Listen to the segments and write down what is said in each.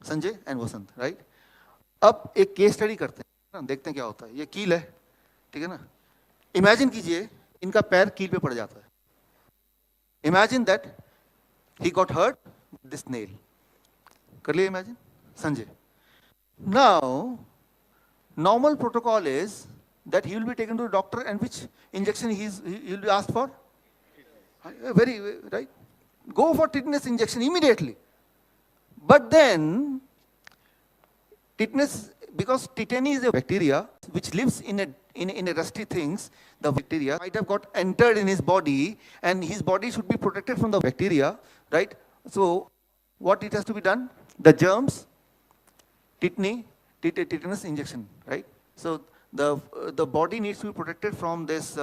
Sanjay and Vasant, right? अब एक case study करते हैं ना, देखते हैं क्या होता है। ये कील है, ठीक है ना? इमेजिन कीजिए इनका पैर कील पे पड़ जाता है। Imagine that he got hurt this nail. कर लिया imagine, Sanjay? Now normal protocol is that he will be taken to the doctor, and which injection he will be asked for? Very right. Go for tetanus injection immediately. But then tetanus, because tetany is a bacteria which lives in a rusty things, the bacteria might have got entered in his body, and his body should be protected from the bacteria, right? So what it has to be done? The germs, tetanus injection, right? So the body needs to be protected from this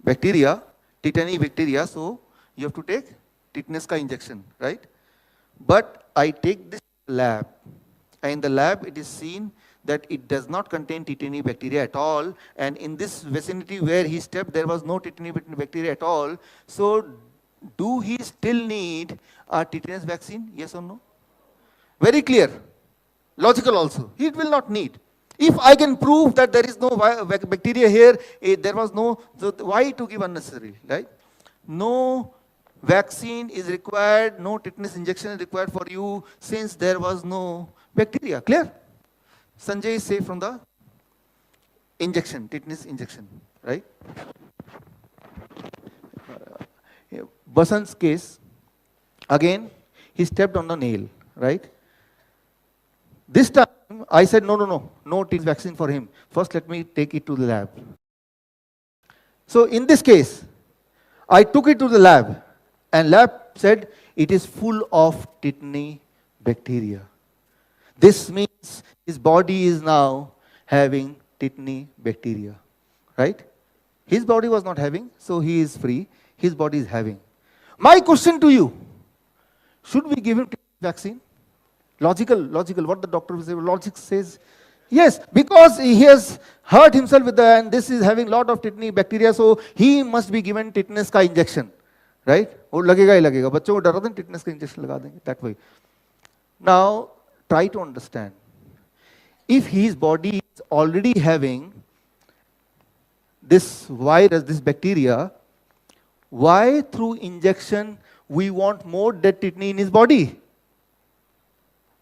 bacteria, tetany bacteria. So you have to take tetanus ka injection, right? But I take this lab, and in the lab it is seen that it does not contain tetany bacteria at all, and in this vicinity where he stepped there was no tetany bacteria at all. So do he still need a tetanus vaccine? Yes or no? Very clear. Logical also. It will not need. If I can prove that there is no bacteria here, there was no, so why to give unnecessarily, right? No vaccine is required, no tetanus injection is required for you since there was no bacteria. Clear? Sanjay is safe from the injection, tetanus injection, right? Basant's case, again, he stepped on the nail, right? This time, I said, no tetanus vaccine for him. First, let me take it to the lab. So in this case, I took it to the lab, and lab said it is full of tetany bacteria. This means his body is now having tetany bacteria, right? His body was not having, so he is free. His body is having. My question to you, should we give him tetanus vaccine? Logical, what the doctor will say, logic says, yes, because he has hurt himself with and this is having lot of tetany bacteria, so he must be given tetanus ka injection, right? वो लगेगा ही लगेगा, बच्चों को डराते हैं tetanus का injection लगा देंगे, that way. Now, try to understand. If his body is already having this virus, this bacteria, why through injection we want more dead tetany in his body?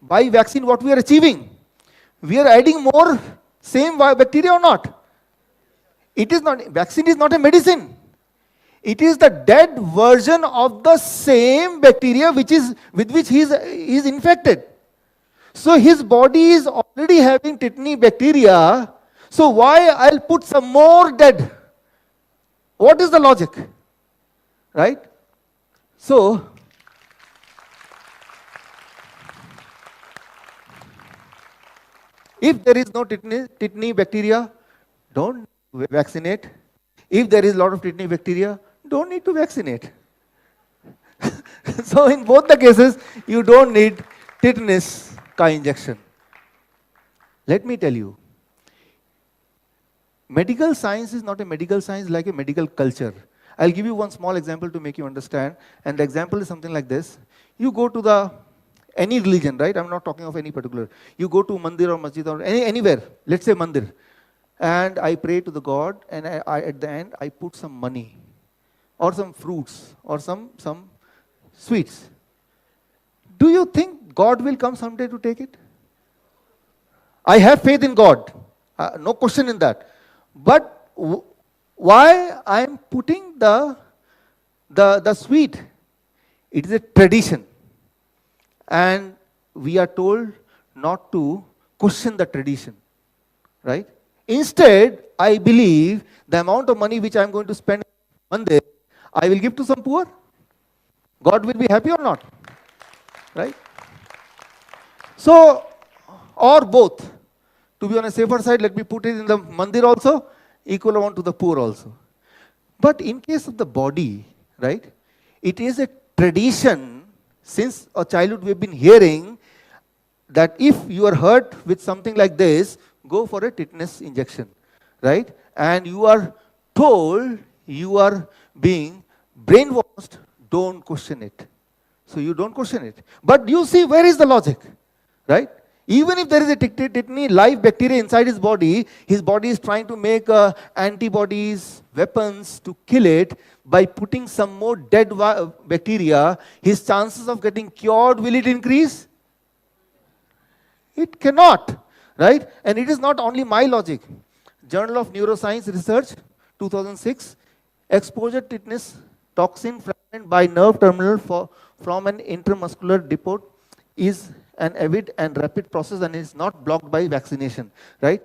By vaccine, what we are achieving? We are adding more same bacteria or not? It is not, vaccine is not a medicine. It is the dead version of the same bacteria with which he is infected. So his body is already having tetany bacteria. So why I'll put some more dead? What is the logic? Right? So if there is no tetany bacteria, don't vaccinate. If there is a lot of tetany bacteria, don't need to vaccinate. So in both the cases, you don't need tetanus ka injection. Let me tell you, medical science is not a medical science like a medical culture. I'll give you one small example to make you understand. And the example is something like this. You go to any religion, right? I'm not talking of any particular. You go to mandir or masjid or anywhere, let's say mandir, and I pray to the God, and I at the end, I put some money or some fruits or some sweets. Do you think God will come someday to take it? I have faith in God. No question in that. But why I am putting the sweet? It is a tradition. And we are told not to question the tradition, right? Instead, I believe the amount of money which I am going to spend on this, I will give to some poor. God will be happy or not, right? So, or both. To be on a safer side, let me put it in the mandir also, equal amount to the poor also. But in case of the body, right, it is a tradition. Since a childhood we have been hearing that if you are hurt with something like this, go for a tetanus injection, right? And you are told, you are being brainwashed, don't question it. So you don't question it. But you see, where is the logic, right? Even if there is a tetany live bacteria inside his body is trying to make antibodies, weapons to kill it by putting some more dead bacteria. His chances of getting cured, will it increase? It cannot, right? And it is not only my logic. Journal of Neuroscience Research, 2006, exposure tetanus toxin fragment by nerve terminal from an intramuscular depot is an avid and rapid process and is not blocked by vaccination, right?